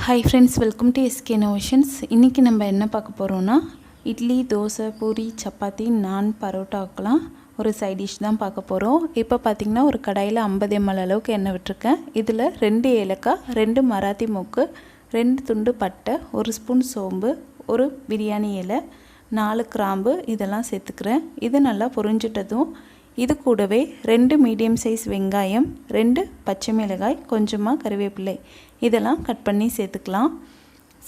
Hi friends, welcome to SK Innovations. இன்னைக்கு நம்ம என்ன பார்க்க போறோம்னா இட்லி, தோசை, பூரி, சப்பாத்தி, நான், பரோட்டாக்கெல்லாம் ஒரு சைட் டிஷ் தான் பார்க்க போறோம். இப்போ பாத்தீங்கன்னா ஒரு கடாயில 50 ml அளவுக்கு எண்ணெய் விட்டுருக்கேன். இதுல 2 ஏலக்காய், 2 மராத்தி மொக்கு, 2 துண்டு பட்டை, 1 ஸ்பூன் சோம்பு, 1 பிரியாணி இலை, 4 கிராம்பு இதெல்லாம் சேர்த்துக்கிறேன். இது நல்லா பொரிஞ்சிட்டதும் இது கூடவே 2 மீடியம் சைஸ் வெங்காயம், 2 பச்சை மிளகாய், கொஞ்சமாக கறிவேப்பிலை இதெல்லாம் கட் பண்ணி சேர்த்துக்கலாம்.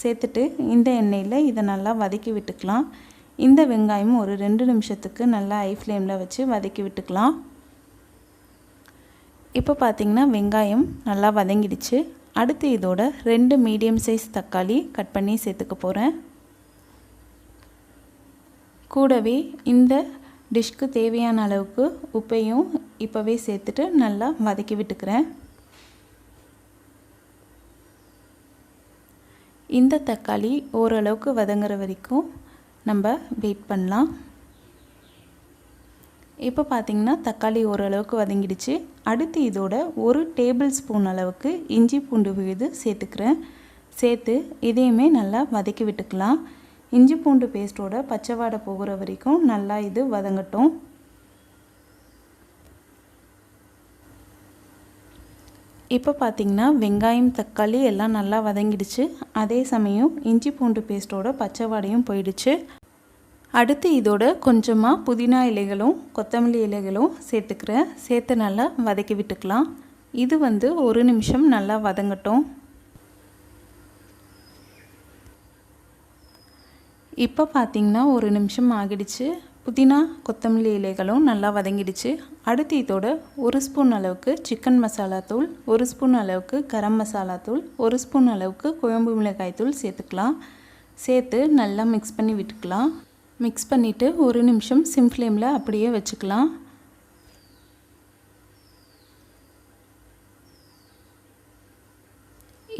சேர்த்துட்டு இந்த எண்ணெயில் இதை நல்லா வதக்கி விட்டுக்கலாம். இந்த வெங்காயம் ஒரு 2 நிமிஷத்துக்கு நல்லா ஹை ஃப்ளேமில் வச்சு வதக்கி விட்டுக்கலாம். இப்போ பார்த்திங்கன்னா வெங்காயம் நல்லா வதங்கிடுச்சு. அடுத்து இதோட 2 மீடியம் சைஸ் தக்காளி கட் பண்ணி சேர்த்துக்க போகிறேன். கூடவே இந்த டிஷ்க்கு தேவையான அளவுக்கு உப்பையும் இப்போவே சேர்த்துட்டு நல்லா வதக்கி விட்டுக்கிறேன். இந்த தக்காளி ஓரளவுக்கு வதங்குற வரைக்கும் நம்ம வெயிட் பண்ணலாம். இப்போ பார்த்திங்கன்னா தக்காளி ஓரளவுக்கு வதங்கிடுச்சு. அடுத்து இதோட 1 டேபிள் ஸ்பூன் அளவுக்கு இஞ்சி பூண்டு விழுது சேர்த்துக்கிறேன். சேர்த்து இதையுமே நல்லா வதக்கி விட்டுக்கலாம். இஞ்சி பூண்டு பேஸ்ட்டோட பச்சை வாடை போகிற வரைக்கும் நல்லா இது வதங்கட்டும். இப்போ பார்த்திங்கன்னா வெங்காயம் தக்காளி எல்லாம் நல்லா வதங்கிடுச்சு. அதே சமயம் இஞ்சி பூண்டு பேஸ்ட்டோட பச்சை வாடையும் போயிடுச்சு. அடுத்து இதோட கொஞ்சமாக புதினா இலைகளும் கொத்தமல்லி இலைகளும் சேர்த்துக்கிறேன். சேர்த்து நல்லா வதக்கி விட்டுக்கலாம். இது 1 நிமிஷம் நல்லா வதங்கட்டும். இப்போ பார்த்திங்கன்னா 1 நிமிஷம் ஆகிடுச்சு. புதினா கொத்தமல்லி இலைகளும் நல்லா வதங்கிடுச்சு. அடுத்து இதோட 1 ஸ்பூன் அளவுக்கு சிக்கன் மசாலா தூள், 1 ஸ்பூன் அளவுக்கு கரம் மசாலா தூள், 1 ஸ்பூன் அளவுக்கு குழம்பு மிளகாய் தூள் சேர்த்துக்கலாம். சேர்த்து நல்லா மிக்ஸ் பண்ணி விட்டுக்கலாம். மிக்ஸ் பண்ணிவிட்டு 1 நிமிஷம் சிம் ஃப்ளேமில் அப்படியே வச்சுக்கலாம்.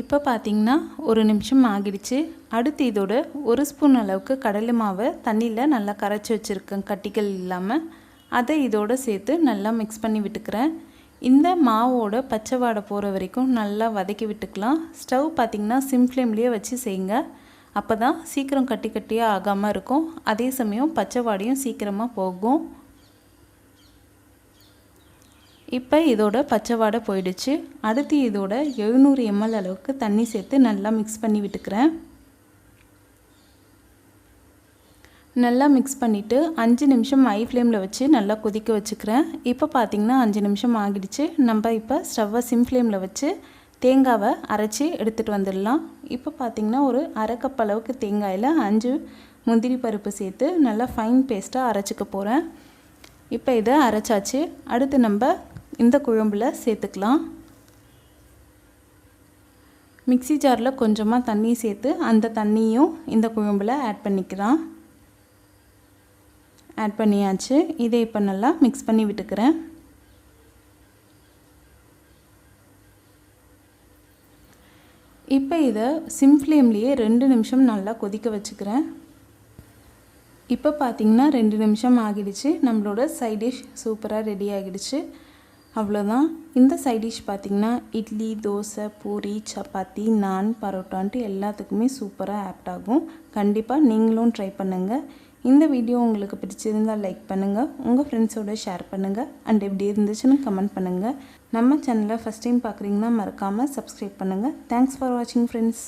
இப்போ பார்த்திங்கன்னா 1 நிமிஷம் ஆகிடுச்சு. அடுத்து இதோட 1 ஸ்பூன் அளவுக்கு கடலை மாவை தண்ணியில் நல்லா கரைச்சி வச்சுருக்கேன், கட்டிகள் இல்லாமல். அதை இதோடு சேர்த்து நல்லா மிக்ஸ் பண்ணி விட்டுக்கிறேன். இந்த மாவோட பச்சை வாடை போகிற வரைக்கும் நல்லா வதக்கி விட்டுக்கலாம். ஸ்டவ் பார்த்திங்கன்னா சிம் ஃப்ளேம்லேயே வச்சு செய்யுங்க. அப்போ தான் சீக்கிரம் கட்டி கட்டியாக ஆகாமல் இருக்கும். அதே சமயம் பச்சை வாடையும் சீக்கிரமாக போகும். இப்போ இதோட பச்சை வாடை போயிடுச்சு. அடுத்து இதோட 700 ml அளவுக்கு தண்ணி சேர்த்து நல்லா மிக்ஸ் பண்ணி விட்டுக்கிறேன். நல்லா மிக்ஸ் பண்ணிவிட்டு 5 நிமிஷம் ஹை ஃப்ளேமில் வச்சு நல்லா கொதிக்க வச்சுக்கிறேன். இப்போ பார்த்திங்கன்னா 5 நிமிஷம் ஆகிடுச்சு. நம்ம இப்போ ஸ்டவ்வை சிம் ஃப்ளேமில் வச்சு தேங்காவை அரைச்சி எடுத்துகிட்டு வந்துடலாம். இப்போ பார்த்திங்கன்னா ஒரு அரை கப் அளவுக்கு தேங்காயில் 5 முந்திரி பருப்பு சேர்த்து நல்லா ஃபைன் பேஸ்ட்டாக அரைச்சிக்க போகிறேன். இப்போ இதை அரைச்சாச்சு. அடுத்து நம்ம இந்த குழம்புல சேர்த்துக்கலாம். மிக்ஸி ஜாரில் கொஞ்சமாக தண்ணி சேர்த்து அந்த தண்ணியும் இந்த குழம்புல ஆட் பண்ணிக்கலாம். ஆட் பண்ணியாச்சு. இதை இப்போ நல்லா மிக்ஸ் பண்ணி விட்டுக்கிறேன். இப்போ இதை சிம் ஃப்ளேம்லேயே 2 நிமிஷம் நல்லா கொதிக்க வச்சுக்கிறேன். இப்போ பார்த்திங்கன்னா 2 நிமிஷம் ஆகிடுச்சு. நம்மளோட சைட் டிஷ் சூப்பராக ரெடி ஆகிடுச்சு. அவ்வளோதான். இந்த சைட் டிஷ் பார்த்திங்கன்னா இட்லி, தோசை, பூரி, சப்பாத்தி, நான், பரோட்டான்ட்டு எல்லாத்துக்குமே சூப்பராக ஆப்ட் ஆகும். கண்டிப்பாக நீங்களும் ட்ரை பண்ணுங்கள். இந்த வீடியோ உங்களுக்கு பிடிச்சிருந்தால் லைக் பண்ணுங்கள், உங்கள் ஃப்ரெண்ட்ஸோடு ஷேர் பண்ணுங்கள், அண்ட் எப்படி இருந்துச்சுன்னு கமெண்ட் பண்ணுங்கள். நம்ம சேனலை ஃபஸ்ட் டைம் பார்க்குறீங்கன்னா மறக்காமல் சப்ஸ்கிரைப் பண்ணுங்கள். தேங்க்ஸ் ஃபார் வாட்சிங் ஃப்ரெண்ட்ஸ்.